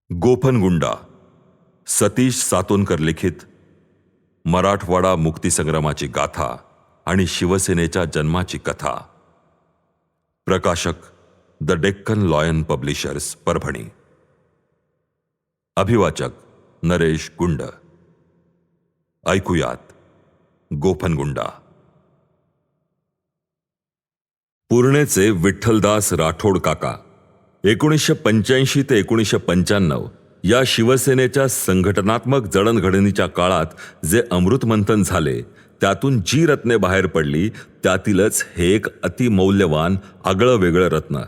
गोफनगुंडा सतीश सातोनकर लिखित मराठवाडा मुक्तीसंग्रामाची गाथा आणि शिवसेनेच्या जन्माची कथा. प्रकाशक the Deccan Lion Publishers, Parbhani. अभिवाचक नरेश गुंड. ऐकूयात गोफनगुंडा. पूर्णेचे विठ्ठलदास राठोड काका 1985 ते 1995 या शिवसेनेच्या संघटनात्मक जडणघडणीच्या काळात जे अमृतमंथन झाले त्यातून जी रत्ने बाहेर पडली त्यातीलच हे एक अतिमौल्यवान आगळं वेगळं रत्न.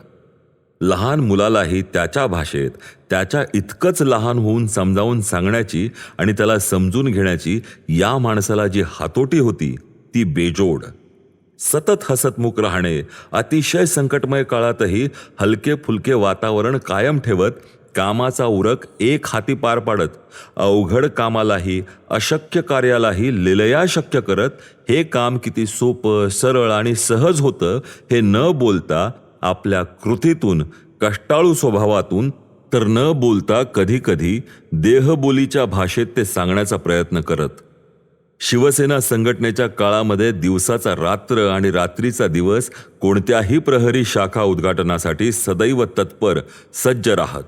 लहान मुलालाही त्याच्या भाषेत त्याच्या इतकंच लहान होऊन समजावून सांगण्याची आणि त्याला समजून घेण्याची या माणसाला जी हातोटी होती ती बेजोड. सतत हसतमुख राहणे, अतिशय संकटमय काळातही हलके फुलके वातावरण कायम ठेवत कामाचा उरक एक हाती पार पाडत अवघड कामालाही अशक्य कार्यालाही लीलया शक्य करत हे काम किती सोपं, सरळ आणि सहज होतं हे न बोलता आपल्या कृतीतून, कष्टाळू स्वभावातून, तर न बोलता कधी कधी देहबोलीच्या भाषेत ते सांगण्याचा प्रयत्न करत. शिवसेना संघटनेच्या काळामध्ये दिवसाचा रात्र आणि रात्रीचा दिवस कोणत्याही प्रहरी शाखा उद्घाटनासाठी सदैव तत्पर सज्ज राहत.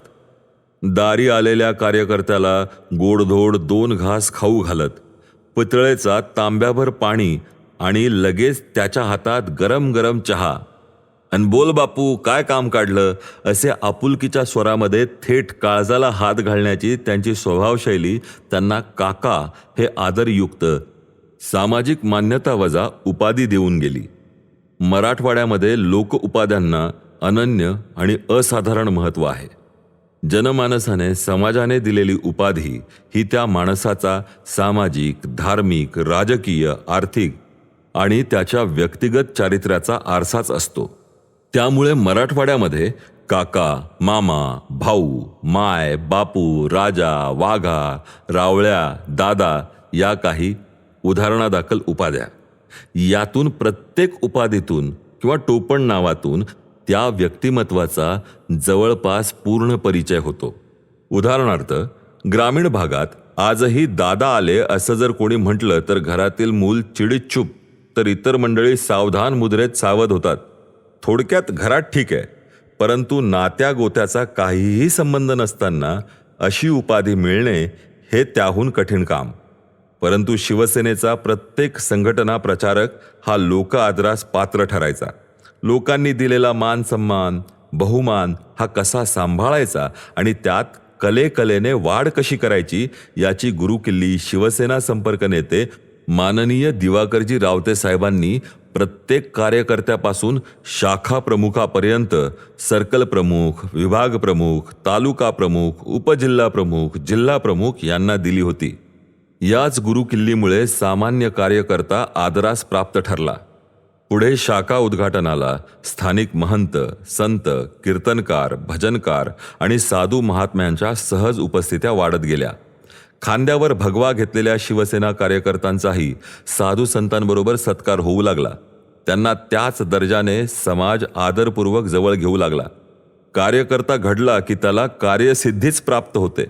दारी आलेल्या कार्यकर्त्याला गोडधोड 2 घास खाऊ घालत, पितळेचा तांब्याभर पाणी आणि लगेच त्याच्या हातात गरम गरम चहा. अन बोल बापू, काय काम काढलं, असे आपुलकीच्या स्वरामध्ये थेट काळजाला हात घालण्याची त्यांची स्वभावशैली त्यांना काका हे आदरयुक्त, सामाजिक मान्यता वजा उपाधी देऊन गेली. मराठवाड्यामध्ये लोक उपाध्यांना अनन्य आणि असाधारण महत्त्व आहे. जनमानसाने समाजाने दिलेली उपाधी ही त्या माणसाचा सामाजिक, धार्मिक, राजकीय, आर्थिक आणि त्याच्या व्यक्तिगत चारित्र्याचा आरसाच असतो. त्यामुळे मराठवाड्यामध्ये काका, मामा, भाऊ, माय, बापू, राजा, वाघा, रावळ्या, दादा या काही उदाहरणादाखल उपाध्या. यातून प्रत्येक उपाधीतून किंवा टोपण नावातून त्या व्यक्तिमत्वाचा जवळपास पूर्ण परिचय होतो. उदाहरणार्थ, ग्रामीण भागात आजही दादा आले असं जर कोणी म्हटलं तर घरातील मूल चिडीचूप, तर इतर मंडळी सावधान मुद्रेत सावध होतात. थोडक्यात घरात ठीक आहे, परंतु नात्या गोत्याचा काहीही संबंध नसताना अशी उपाधी मिळणे हे त्याहून कठीण काम. परंतु शिवसेनेचा प्रत्येक संघटना प्रचारक हा लोक आदरास पात्र ठरायचा. लोकांनी दिलेला मान सन्मान, बहुमान हा कसा सांभाळायचा आणि त्यात कलेने वाढ कशी करायची याची गुरुकिल्ली शिवसेना संपर्क नेते माननीय दिवाकरजी रावते साहेबांनी प्रत्येक कार्यकर्त्यापासून शाखा प्रमुखापर्यंत सर्कल प्रमुख, विभाग प्रमुख, तालुका प्रमुख, उपजिल्हा प्रमुख, जिल्हा प्रमुख यांना दिली होती. याच गुरुकिल्लीमुळे सामान्य कार्यकर्ता आदरास प्राप्त ठरला. पुढे शाखा उद्घाटनाला स्थानिक महंत, संत, कीर्तनकार, भजनकार आणि साधू महात्म्यांच्या सहज उपस्थित्या वाढत गेल्या. खांद्यावर भगवा घेतलेल्या शिवसेना कार्यकर्त्यांचाही साधू संतांबरोबर सत्कार होऊ लागला. त्यांना त्याच दर्जाने समाज आदरपूर्वक जवळ घेऊ लागला. कार्यकर्ता घडला की त्याला कार्यसिद्धीच प्राप्त होते.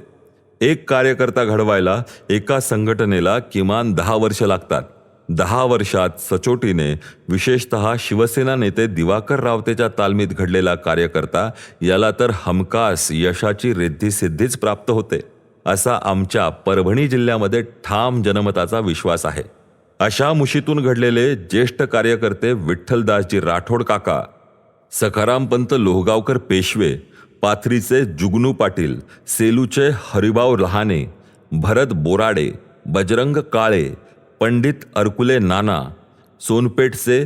एक कार्यकर्ता घडवायला एका संघटनेला किमान 10 वर्ष लागतात. 10 वर्षात सचोटीने, विशेषतः शिवसेना नेते दिवाकर रावतेच्या तालमीत घडलेला कार्यकर्ता याला तर हमखास यशाची रिद्धिसिद्धीच प्राप्त होते, असा आमच्या परभणी जिल्ह्यामध्ये ठाम जनमताचा विश्वास आहे. अशा मुशीतून घडलेले ज्येष्ठ कार्यकर्ते विठ्ठलदासजी राठोड काका, सखारामपंत लोहगावकर पेशवे, पाथरीचे जुगनू पाटील, सेलूचे हरिभाऊ लहाने, भरत बोराडे, बजरंग काळे, पंडित अरकुले नाना, सोनपेठचे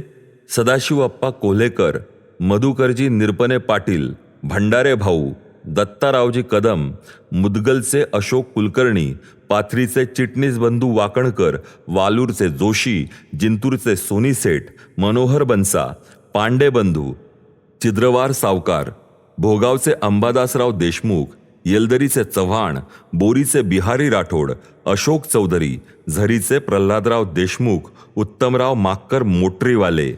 सदाशिवप्पा कोल्हेकर, मधुकरजी निरपने पाटील, भंडारे भाऊ, दत्तारावजी कदम, मुदगलचे अशोक कुलकर्णी, पाथरीचे चिटणीस बंधू वाकणकर, वालूरचे जोशी, जिंतूरचे सोनी सेठ, मनोहर बनसा, पांडे बंधू, चिद्रवार सावकार, भोगावचे अंबादासराव देशमुख, येलदरीचे चव्हाण, बोरीचे बिहारी राठोड, अशोक चौधरी, झरीचे प्रल्हादराव देशमुख, उत्तमराव माक्कर मोटरीवाले,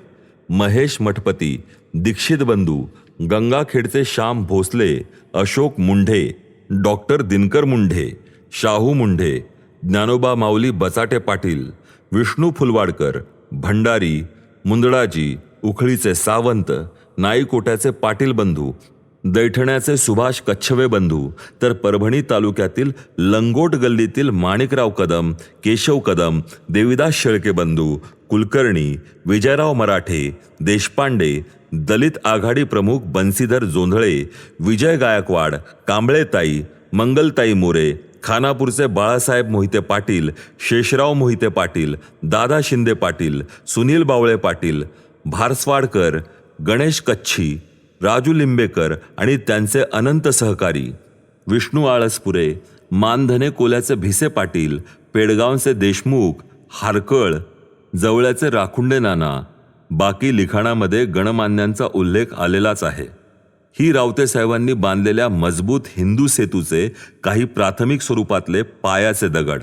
महेश मठपती, दीक्षित बंधू, गंगाखेडचे श्याम भोसले, अशोक मुंढे, डॉक्टर दिनकर मुंढे, शाहू मुंढे, ज्ञानोबा माऊली बचाटे पाटील, विष्णू फुलवाडकर, भंडारी, मुंदडाजी, उखळीचे सावंत, नाईकोट्याचे पाटील बंधू, दैठण्याचे सुभाष कच्छवे बंधू, तर परभणी तालुक्यातील लंगोट गल्लीतील माणिकराव कदम, केशव कदम, देविदास शेळके बंधू, कुलकर्णी, विजयराव मराठे, देशपांडे, दलित आघाडी प्रमुख बंसीधर जोंधळे, विजय गायकवाड, कांबळेताई, मंगलताई मोरे, खानापूरचे बाळासाहेब मोहिते पाटील, शेषराव मोहिते पाटील, दादा शिंदे पाटील, सुनील बावळे पाटील, भारसवाडकर, गणेश कच्छी, राजू लिंबेकर आणि त्यांचे अनंत सहकारी, विष्णू आळसपुरे, मानधने कोल्याचे भिसे पाटील, पेडगावचे देशमुख, हारकळ, जवळ्याचे राखुंडे नाना. बाकी लिखाणामध्ये गणमान्यांचा उल्लेख आलेलाच आहे. ही रावते साहेबांनी बांधलेल्या मजबूत हिंदू सेतूचे काही प्राथमिक स्वरूपातले पायाचे दगड.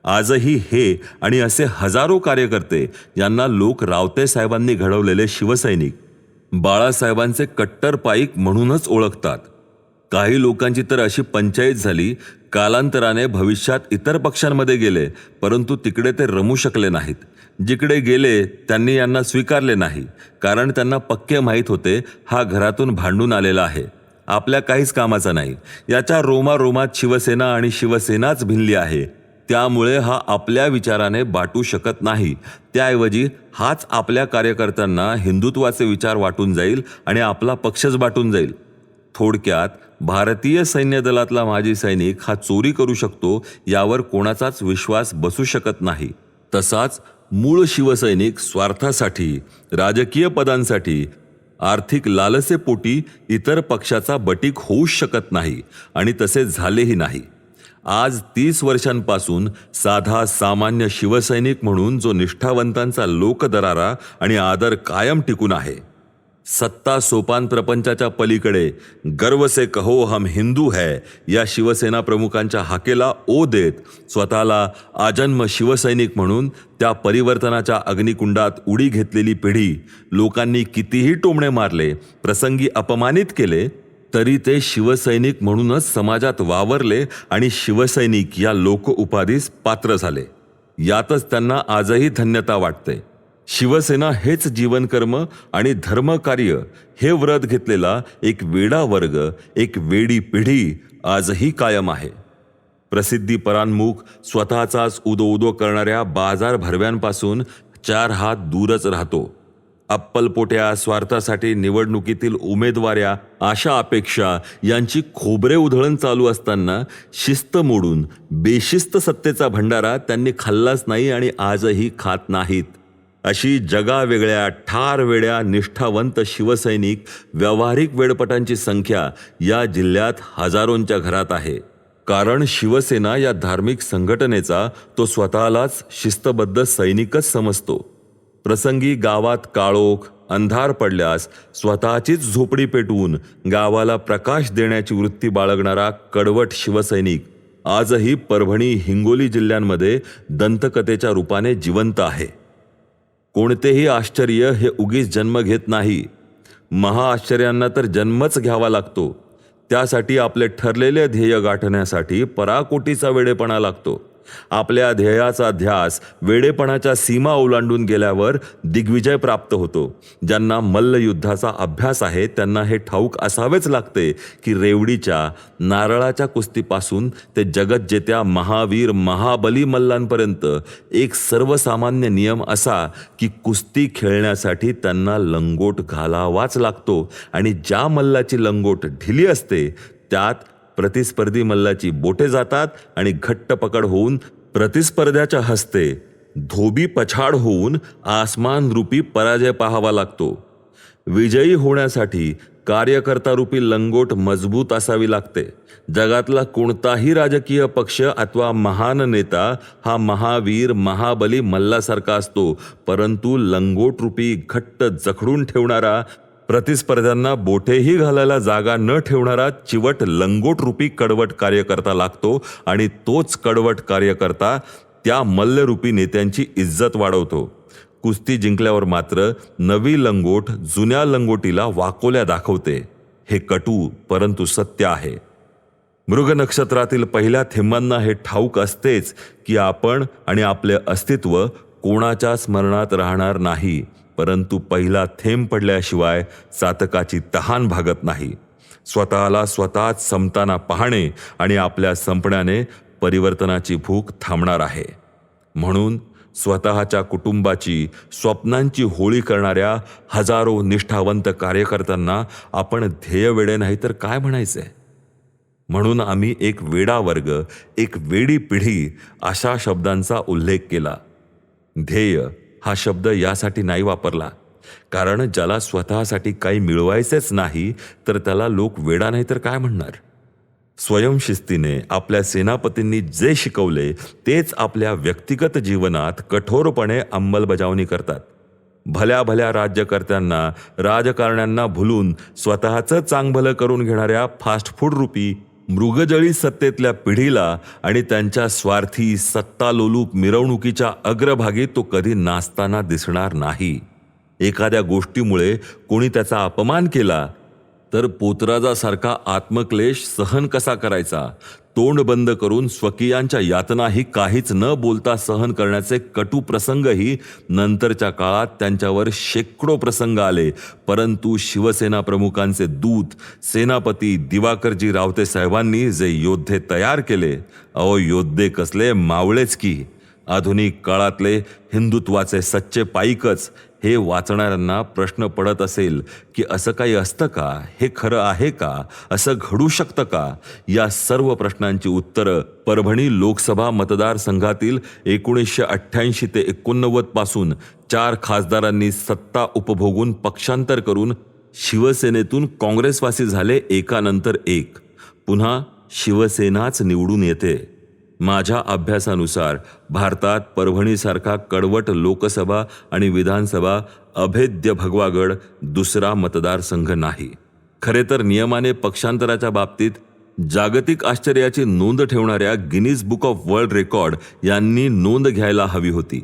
आजही हे आणि असे हजारो कार्यकर्ते यांना लोक रावते साहेबांनी घडवलेले शिवसैनिक, बाळासाहेबांचे कट्टर पाईक म्हणूनच ओळखतात. काही लोकांची तर अशी पंचायत झाली, कालांतराने भविष्यात इतर पक्षांमध्ये गेले, परंतु तिकडे ते रमू शकले नाहीत. जिकडे गेले त्यांनी यांना स्वीकारले नाही, कारण त्यांना पक्के माहीत होते हा घरातून भांडून आलेला आहे, आपल्या काहीच कामाचा नाही, याच्या रोमारोमात शिवसेना आणि शिवसेनाच भिनली आहे, त्यामुळे हा आपल्या विचाराने बाटू शकत नाही. त्याऐवजी हाच आपल्या कार्यकर्त्यांना हिंदुत्वाचे विचार वाटून जाईल आणि आपला पक्षच बाटून जाईल. थोडक्यात भारतीय सैन्य दलातला माजी सैनिक हा चोरी करू शकतो यावर कोणाचाच विश्वास बसू शकत नाही. तसाच मूळ शिवसैनिक स्वार्थासाठी, राजकीय पदांसाठी, आर्थिक लालसेपोटी इतर पक्षाचा बटीक होऊच शकत नाही आणि तसे झालेही नाही. आज 30 वर्षांपासून साधा सामान्य शिवसैनिक म्हणून जो निष्ठावंतांचा लोकदरारा आणि आदर कायम टिकून आहे, सत्ता सोपान प्रपंचाच्या पलीकडे गर्व से कहो हम हिंदू है या शिवसेना प्रमुखांच्या हाकेला ओ देत स्वतःला आजन्म शिवसैनिक म्हणून त्या परिवर्तनाच्या अग्निकुंडात उडी घेतलेली पिढी लोकांनी कितीही टोमणे मारले, प्रसंगी अपमानित केले, तरी ते शिवसैनिक म्हणूनच समाजात वावरले आणि शिवसैनिक या लोक उपाधीस पात्र झाले. यातच त्यांना आजही धन्यता वाटते. शिवसेना हेच जीवनकर्म आणि धर्मकार्य हे व्रत घेतलेला एक वेडा वर्ग, एक वेडी पिढी आजही कायम आहे. प्रसिद्धी परांमुख, स्वतःचाच उदो उदो करणाऱ्या बाजार भरव्यांपासून 4 हात दूरच राहतो. अप्पलपोट्या स्वार्थासाठी निवडणुकीतील उमेदवाऱ्या, आशा अपेक्षा यांची खोबरे उधळण चालू असताना शिस्त मोडून बेशिस्त सत्तेचा भंडारा त्यांनी खाल्लाच नाही आणि आजही खात नाहीत. अशी जगावेगळ्या ठार वेड्या निष्ठावंत शिवसैनिक व्यावहारिक वेडपटांची संख्या या जिल्ह्यात हजारोंच्या घरात आहे. कारण शिवसेना या धार्मिक संघटनेचा तो स्वतःलाच शिस्तबद्ध सैनिकच समजतो. प्रसंगी गावात काळोख अंधार पडल्यास स्वतःचीच झोपडी पेटवून गावाला प्रकाश देण्याची वृत्ती बाळगणारा कडवट शिवसैनिक आजही परभणी, हिंगोली जिल्ह्यांमध्ये दंतकथेच्या रूपाने जिवंत आहे. कोणतेही आश्चर्य हे उगीच जन्म घेत नाही. महाआश्चर्यांना तर जन्मच घ्यावा लागतो. त्यासाठी आपले ठरलेले ध्येय गाठण्यासाठी पराकोटीचा वेडेपणा लागतो. आपल्या ध्येयाचा ध्यास वेडेपणाच्या सीमा ओलांडून गेल्यावर दिग्विजय प्राप्त होतो. ज्यांना मल्लयुद्धाचा अभ्यास आहे त्यांना हे ठाऊक असावेच लागते की रेवडीच्या, नारळाच्या कुस्तीपासून ते जगज्जेत्या महावीर महाबली मल्लांपर्यंत एक सर्वसामान्य नियम असा की कुस्ती खेळण्यासाठी त्यांना लंगोट घालावाच लागतो आणि ज्या मल्लाची लंगोट ढिली असते त्यात प्रतिस्पर्धी मल्लाची बोटे जातात आणि घट्ट पकड होऊन प्रतिस्पर्ध्याच्या हस्ते धोबी पछाड होऊन आसमानरूपी पराजय पाहावा लागतो. विजयी होण्यासाठी कार्यकर्तारूपी लंगोट मजबूत असावी लागते. जगातला कोणताही राजकीय पक्ष अथवा महान नेता हा महावीर महाबली मल्लासारखा असतो, परंतु लंगोटरूपी घट्ट जखडून ठेवणारा, प्रतिस्पर्ध्यांना बोटेही घालायला जागा न ठेवणारा चिवट लंगोटरूपी कडवट कार्यकर्ता लागतो आणि तोच कडवट कार्यकर्ता त्या मल्लरूपी नेत्यांची इज्जत वाढवतो. कुस्ती जिंकल्यावर मात्र नवी लंगोट जुन्या लंगोटीला वाकोल्या दाखवते. हे कटू परंतु सत्य आहे. मृग नक्षत्रातील पहिल्या थेंबांना हे ठाऊक असतेच की आपण आणि आपले अस्तित्व कोणाच्या स्मरणात राहणार नाही, परंतु पहिला थेंब पडल्याशिवाय चातकाची तहान भागत नाही. स्वतःला स्वतःच संपताना पाहणे आणि आपल्या संपण्याने परिवर्तनाची भूक थांबणार आहे. म्हणून स्वतःच्या कुटुंबाची, स्वप्नांची होळी करणाऱ्या हजारो निष्ठावंत कार्यकर्त्यांना आपण ध्येयवेडे नाही तर काय म्हणायचे? म्हणून आम्ही एक वेडा वर्ग, एक वेडी पिढी अशा शब्दांचा उल्लेख केला. ध्येय हा शब्द यासाठी नाही वापरला, कारण ज्याला स्वतःसाठी काही मिळवायचेच नाही तर त्याला लोक वेडा नाही तर काय म्हणणार. स्वयंशिस्तीने आपल्या सेनापतींनी जे शिकवले तेच आपल्या व्यक्तिगत जीवनात कठोरपणे अंमलबजावणी करतात. भल्या भल्या राज्यकर्त्यांना, राजकारण्यांना भुलून स्वतःचं चांगभलं करून घेणाऱ्या फास्ट फूड रूपी मृगजळी सत्तेतल्या पिढीला आणि त्यांच्या स्वार्थी सत्तालोलूप मिरवणुकीच्या अग्रभागी तो कधी नाचताना दिसणार नाही. एखाद्या गोष्टीमुळे कोणी त्याचा अपमान केला तर पोतराजासारखा आत्मक्लेश सहन कसा करायचा, तोंड बंद करून स्वकीयांच्या यातनाही काहीच न बोलता सहन करण्याचे कटू प्रसंगही नंतरच्या काळात त्यांच्यावर शेकडो प्रसंग आले. परंतु शिवसेना प्रमुखांचे दूत सेनापती दिवाकरजी रावते साहेबांनी जे योद्धे तयार केले, अहो योद्धे कसले, मावळेच की. आधुनिक काळातले हिंदुत्वाचे सच्चे पाईकच हे वाचणाऱ्यांना प्रश्न पडत असेल की असं काही असतं का, हे खरं आहे का, असं घडू शकतं का, या सर्व प्रश्नांची उत्तरं परभणी लोकसभा मतदारसंघातील 1988 ते 89 पासून 4 खासदारांनी सत्ता उपभोगून पक्षांतर करून शिवसेनेतून काँग्रेसवासी झाले एकानंतर एक. पुन्हा शिवसेनाच निवडून येते. माझ्या अभ्यासानुसार भारतात परभणीसारखा कडवट लोकसभा आणि विधानसभा अभेद्य भगवागड दुसरा मतदारसंघ नाही. खरे तर नियमाने पक्षांतराच्या बाबतीत जागतिक आश्चर्याची नोंद ठेवणाऱ्या Guinness book of world record यांनी नोंद घ्यायला हवी होती.